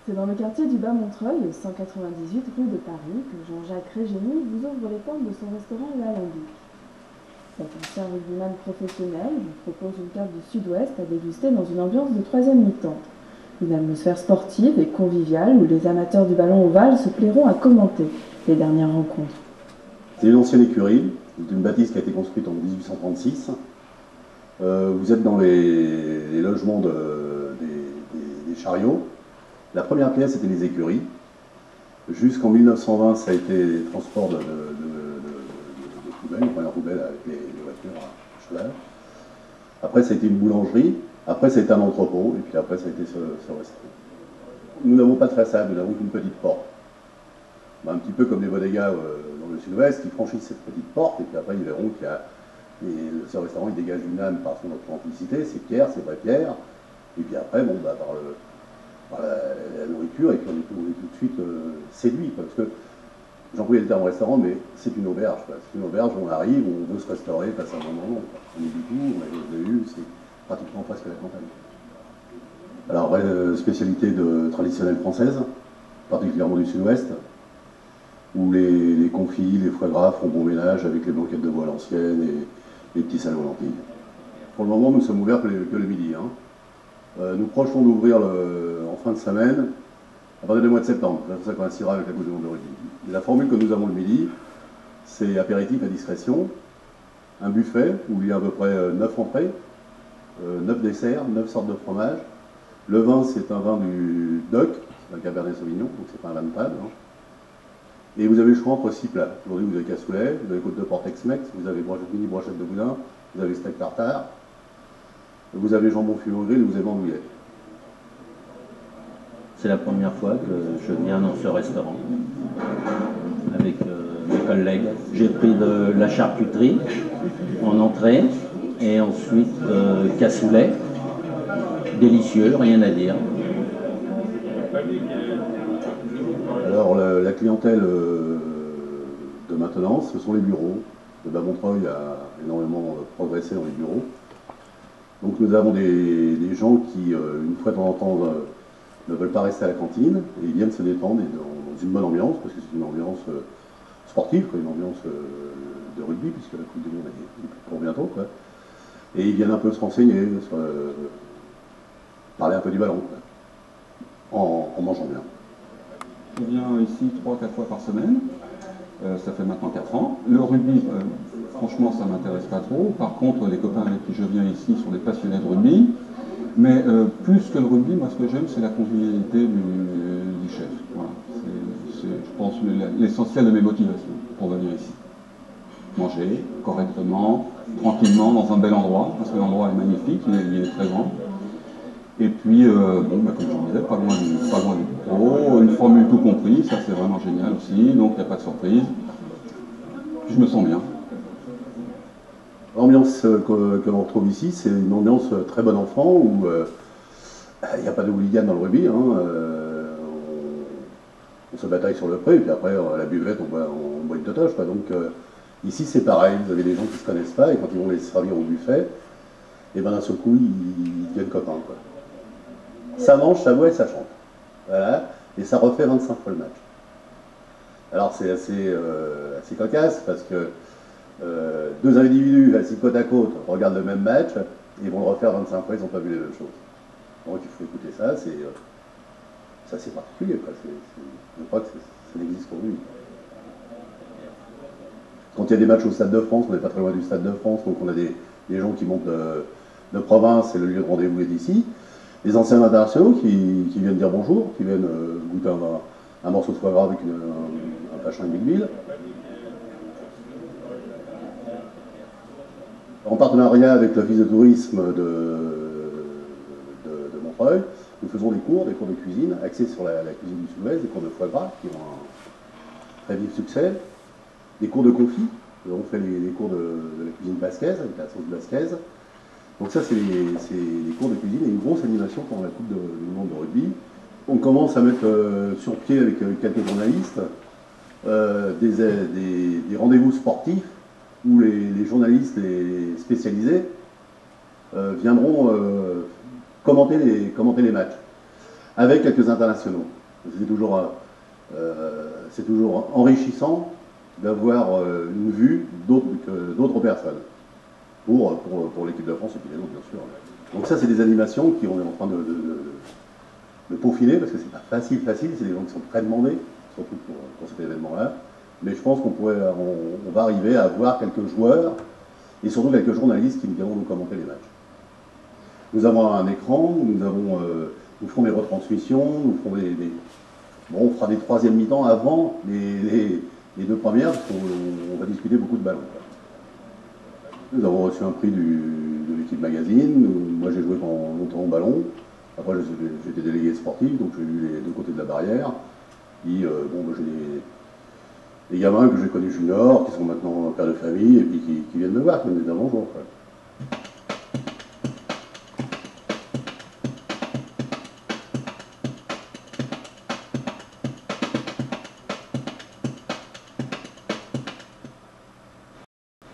C'est dans le quartier du Bas-Montreuil, 198 rue de Paris, que Jean-Jacques Régénie vous ouvre les portes de son restaurant L'Alambic. Cet ancien rugbyman professionnel vous propose une carte du Sud-Ouest à déguster dans une ambiance de troisième mi-temps. Une atmosphère sportive et conviviale où les amateurs du ballon ovale se plairont à commenter les dernières rencontres. C'est une ancienne écurie, d'une bâtisse qui a été construite en 1836. Vous êtes dans les logements des chariots. La première pièce était les écuries. Jusqu'en 1920, ça a été transport de poubelles, les premières poubelles avec les voitures à cheval. Après, ça a été une boulangerie. Après, ça a été un entrepôt. Et puis après, ça a été ce restaurant. Nous n'avons pas de façade, nous n'avons qu'une petite porte. Un petit peu comme les bodegas dans le Sud-Ouest qui franchissent cette petite porte. Et puis après, ils verront qu'il y a. Ce restaurant, il dégage une âme par son authenticité. C'est pierre, c'est vraie pierre. Et puis après, bon, par la nourriture, et puis on est tout de suite séduit, parce que j'emploie le terme restaurant, mais c'est une auberge. C'est une auberge, on arrive, on veut se restaurer, passe un bon moment. On est du tout, on a vu, c'est pratiquement presque la campagne. Alors, spécialité traditionnelle française, particulièrement du Sud-Ouest, où les confits, les foie gras font bon ménage avec les blanquettes de veau à l'ancienne et les petits salons lentilles. Pour le moment, nous sommes ouverts que le midi. Nous projetons d'ouvrir en fin de semaine, à partir du mois de septembre. Ça coïncidera avec la Coupe du Monde de rugby. La formule que nous avons le midi, c'est apéritif à discrétion, un buffet où il y a à peu près 9 entrées, 9 desserts, 9 sortes de fromages. Le vin, c'est un vin du DOC, c'est un Cabernet Sauvignon, donc c'est pas un vin de table. Et vous avez le choix entre 6 plats. Aujourd'hui, vous avez cassoulet, vous avez côte de porc Tex-Mex, vous avez mini brochette de boudin, vous avez steak tartare, vous avez jambon fumé au grill et vous avez andouillette. C'est la première fois que je viens dans ce restaurant avec mes collègues. J'ai pris de la charcuterie en entrée et ensuite cassoulet. Délicieux, rien à dire. Alors la clientèle de maintenance, ce sont les bureaux. Le Bas-Montreuil a énormément progressé dans les bureaux. Donc nous avons des gens qui, une fois de temps en temps, ne veulent pas rester à la cantine et ils viennent se détendre dans une bonne ambiance, parce que c'est une ambiance sportive, une ambiance de rugby, puisque la Coupe du Monde est pour bientôt. Et ils viennent un peu se renseigner, parler un peu du ballon, en mangeant bien. Je viens ici 3-4 fois par semaine, ça fait maintenant 4 ans. Le rugby, franchement, ça ne m'intéresse pas trop. Par contre, les copains avec qui je viens ici sont des passionnés de rugby. Mais plus que le rugby, moi ce que j'aime, c'est la convivialité du chef. Voilà. C'est, je pense, l'essentiel de mes motivations pour venir ici. Manger correctement, tranquillement, dans un bel endroit, parce que l'endroit est magnifique, il est très grand. Et puis, comme je vous disais, pas loin du pro, une formule tout compris, ça c'est vraiment génial aussi, donc il n'y a pas de surprise. Je me sens bien. L'ambiance que l'on retrouve ici, c'est une ambiance très bon enfant où il n'y a pas de hooligan dans le rugby. On se bataille sur le pré, et puis après, à la buvette, on boit une totoche. Donc ici, c'est pareil. Vous avez des gens qui ne se connaissent pas, et quand ils vont les servir au buffet, et ben d'un seul coup, ils deviennent copains. Ça mange, ça boit et ça chante. Voilà. Et ça refait 25 fois le match. Alors c'est assez cocasse, parce que deux individus assis côte à côte regardent le même match et vont le refaire 25 fois, ils n'ont pas vu les mêmes choses. Donc il faut écouter ça, c'est assez particulier. Je crois que ça n'existe qu'au lui. Quand il y a des matchs au Stade de France, on n'est pas très loin du Stade de France, donc on a des gens qui montent de province et le lieu de rendez-vous est ici. Les anciens internationaux qui viennent dire bonjour, qui viennent goûter un morceau de foie gras avec un pachin et une bille. En partenariat avec l'Office de tourisme de Montreuil, nous faisons des cours de cuisine axés sur la cuisine du Sud-Ouest, des cours de foie gras qui ont un très vif succès, des cours de confit. Nous avons fait les cours de la cuisine basquaise, avec la sauce basquaise. Donc ça, c'est les cours de cuisine et une grosse animation pendant la Coupe du Monde de rugby. On commence à mettre sur pied avec quelques journalistes des rendez-vous sportifs où les journalistes spécialisés viendront commenter les matchs. avec quelques internationaux. C'est toujours enrichissant d'avoir une vue d'autres personnes, pour l'équipe de France et puis les autres, bien sûr. Donc ça, c'est des animations qu'on est en train de peaufiner, parce que c'est pas facile, c'est des gens qui sont très demandés, surtout pour cet événement-là. Mais je pense on va arriver à avoir quelques joueurs, et surtout quelques journalistes qui viendront nous commenter les matchs. Nous avons un écran, nous ferons des retransmissions, on fera des troisième mi-temps avant les deux premières, parce qu'on va discuter beaucoup de ballons. Nous avons reçu un prix de l'équipe magazine. Moi, j'ai joué pendant longtemps au ballon. Après, j'étais délégué sportif, donc j'ai eu les deux côtés de la barrière. Puis, j'ai des gamins que j'ai connus juniors, qui sont maintenant pères de famille, et puis qui viennent me voir, qui me disent bonjour.